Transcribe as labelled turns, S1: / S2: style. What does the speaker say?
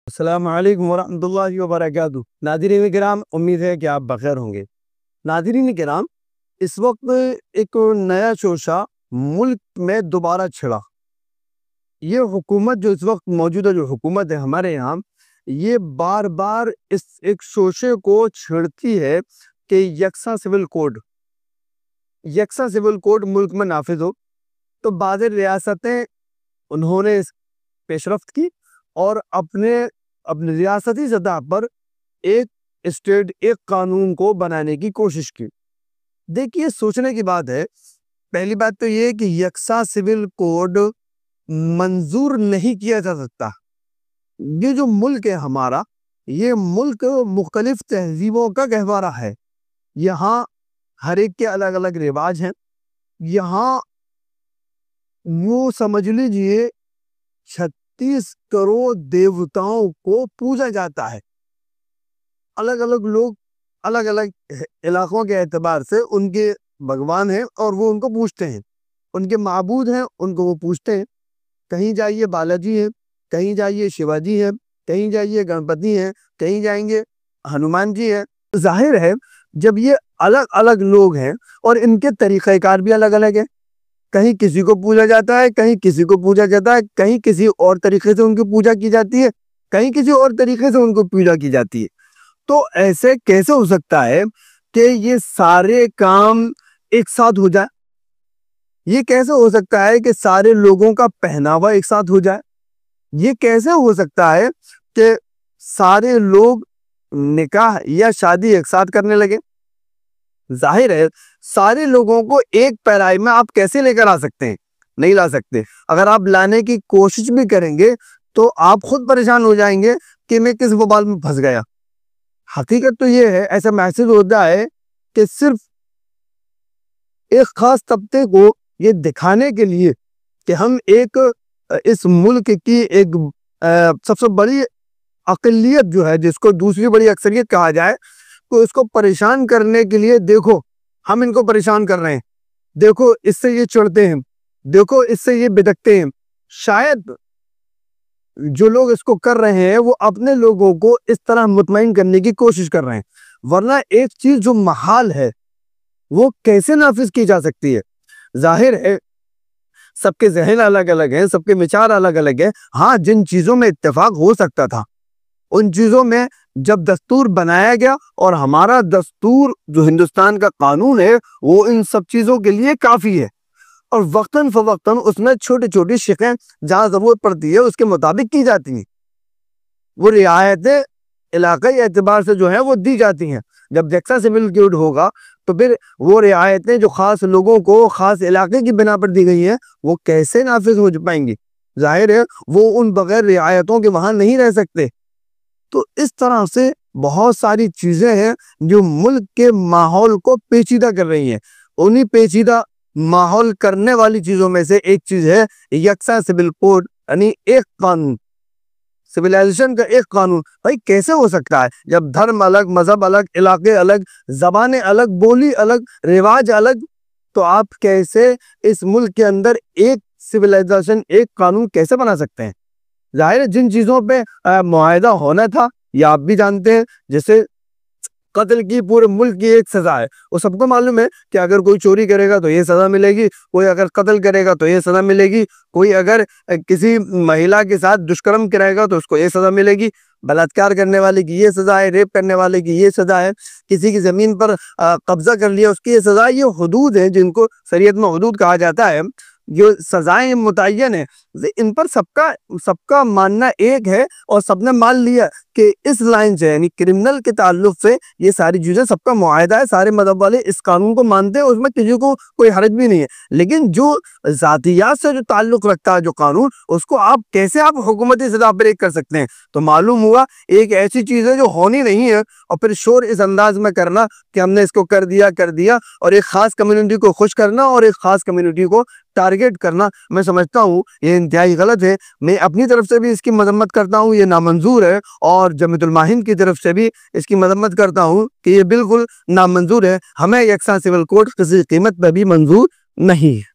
S1: السلام علیکم ورحمۃ اللہ وبرکاتہ۔ ناظرین کرام، امید ہے کہ آپ بخیر ہوں گے۔ ناظرین کرام، اس وقت ایک نیا شوشہ ملک میں دوبارہ چھڑا۔ یہ حکومت جو اس وقت موجودہ جو حکومت ہے ہمارے یہاں، یہ بار بار اس ایک شوشے کو چھڑتی ہے کہ یکساں سول کوڈ ملک میں نافذ ہو۔ تو بعض ریاستیں انہوں نے پیش رفت کی اور اپنے ریاستی سطح پر ایک قانون کو بنانے کی کوشش کی۔ دیکھیے، سوچنے کی بات ہے۔ پہلی بات تو یہ کہ یکساں سول کوڈ منظور نہیں کیا جا سکتا۔ یہ جو ملک ہے ہمارا، یہ ملک مختلف تہذیبوں کا گہوارہ ہے۔ یہاں ہر ایک کے الگ الگ رواج ہیں۔ یہاں وہ سمجھ لیجئے 36 کروڑ دیوتاؤں کو پوجا جاتا ہے۔ الگ الگ لوگ الگ الگ علاقوں کے اعتبار سے ان کے بھگوان ہیں اور وہ ان کو پوجتے ہیں، ان کے معبود ہیں، ان کو وہ پوجتے ہیں۔ کہیں جائیے بالاجی ہیں، کہیں جائیے شیواجی ہیں، کہیں جائیے گنپتی ہیں، کہیں جائیں گے ہنومان جی ہیں۔ ظاہر ہے جب یہ الگ الگ لوگ ہیں اور ان کے طریقہ کار بھی الگ الگ ہیں، کہیں کسی کو پوجا جاتا ہے، کہیں کسی کو پوجا جاتا ہے، کہیں کسی اور طریقے سے ان کی پوجا کی جاتی ہے، کہیں کسی اور طریقے سے ان کو پوجا کی جاتی ہے۔ تو ایسے کیسے ہو سکتا ہے کہ یہ سارے کام ایک ساتھ ہو جائے؟ یہ کیسے ہو سکتا ہے کہ سارے لوگوں کا پہناوا ایک ساتھ ہو جائے؟ یہ کیسے ہو سکتا ہے کہ سارے لوگ نکاح یا شادی ایک ساتھ کرنے لگے؟ ظاہر ہے سارے لوگوں کو ایک پیرائی میں آپ کیسے لے کر آ سکتے ہیں؟ نہیں لا سکتے۔ اگر آپ لانے کی کوشش بھی کریں گے تو آپ خود پریشان ہو جائیں گے کہ میں کس وبال میں پھنس گیا۔ حقیقت تو یہ ہے، ایسا محسوس ہوتا ہے کہ صرف ایک خاص طبقے کو یہ دکھانے کے لیے کہ ہم اس ملک کی ایک سب سے بڑی اقلیت جو ہے، جس کو دوسری بڑی اکثریت کہا جائے، تو اس کو پریشان کرنے کے لیے دیکھو ہم ان کو پریشان کر رہے ہیں، دیکھو اس سے یہ چڑھتے ہیں، دیکھو اس سے یہ بدکتے ہیں۔ شاید جو لوگ اس کو کر رہے ہیں وہ اپنے لوگوں کو اس طرح مطمئن کرنے کی کوشش کر رہے ہیں، ورنہ ایک چیز جو محال ہے وہ کیسے نافذ کی جا سکتی ہے؟ ظاہر ہے سب کے ذہن الگ الگ ہیں، سب کے وچار الگ الگ ہیں۔ ہاں، جن چیزوں میں اتفاق ہو سکتا تھا ان چیزوں میں جب دستور بنایا گیا، اور ہمارا دستور جو ہندوستان کا قانون ہے وہ ان سب چیزوں کے لیے کافی ہے، اور وقتاً فوقتاً اس میں چھوٹی چھوٹی شقیں جہاں ضرورت پڑتی ہے اس کے مطابق کی جاتی ہیں۔ وہ رعایتیں علاقائی اعتبار سے جو ہیں وہ دی جاتی ہیں۔ جب یکساں سول کوڈ ہوگا تو پھر وہ رعایتیں جو خاص لوگوں کو خاص علاقے کی بنا پر دی گئی ہیں وہ کیسے نافذ ہو پائیں گی؟ ظاہر ہے وہ ان بغیر رعایتوں کے وہاں نہیں رہ سکتے۔ تو اس طرح سے بہت ساری چیزیں ہیں جو ملک کے ماحول کو پیچیدہ کر رہی ہیں۔ انہی پیچیدہ ماحول کرنے والی چیزوں میں سے ایک چیز ہے یکساں سول کوڈ، یعنی ایک قانون، سویلائزیشن کا ایک قانون۔ بھائی کیسے ہو سکتا ہے جب دھرم الگ، مذہب الگ، علاقے الگ، زبانیں الگ، بولی الگ، رواج الگ، تو آپ کیسے اس ملک کے اندر ایک سویلائزیشن، ایک قانون کیسے بنا سکتے ہیں؟ ظاہر ہے جن چیزوں پہ معاہدہ ہونا تھا، یہ آپ بھی جانتے ہیں، جیسے قتل کی پورے ملک کی ایک سزا ہے۔ وہ سب کو معلوم ہے کہ اگر کوئی چوری کرے گا تو یہ سزا ملے گی، کوئی اگر قتل کرے گا تو یہ سزا ملے گی، کوئی اگر کسی مہیلا کے ساتھ دشکرم کرے گا تو اس کو یہ سزا ملے گی، بلاತ್ಕಾರ کرنے والے کی یہ سزا ہے، ریپ کرنے والے کی یہ سزا ہے، کسی کی زمین پر قبضہ کر لیا اس کی یہ سزا ہے۔ یہ حدود ہیں جن کو شریعت میں حدود کہا جاتا ہے، جو سزائیں متعین ہیں، ان پر سب کا ماننا ایک ہے، اور سب نے مان لیا کہ اس لائن سے، یعنی کرمنل کے تعلق سے یہ ساری چیزیں سب کا معاہدہ ہے، سارے مذہب والے اس قانون کو مانتے ہیں، اس میں کسی کو کوئی حرج بھی نہیں ہے۔ لیکن جو ذاتیات سے جو تعلق رکھتا ہے جو قانون، اس کو کیسے آپ حکومتی سطح پر ایک کر سکتے ہیں؟ تو معلوم ہوا ایک ایسی چیز ہے جو ہونی نہیں ہے، اور پھر شور اس انداز میں کرنا کہ ہم نے اس کو کر دیا، اور ایک خاص کمیونٹی کو خوش کرنا اور ایک خاص کمیونٹی کو ٹارگیٹ کرنا، میں سمجھتا ہوں یہ انتہائی غلط ہے۔ میں اپنی طرف سے بھی اس کی مذمت کرتا ہوں، یہ نامنظور ہے، اور جمعیت علماء ہند کی طرف سے بھی اس کی مذمت کرتا ہوں کہ یہ بالکل نامنظور ہے۔ ہمیں یکساں سول کوڈ کسی قیمت پہ بھی منظور نہیں ہے۔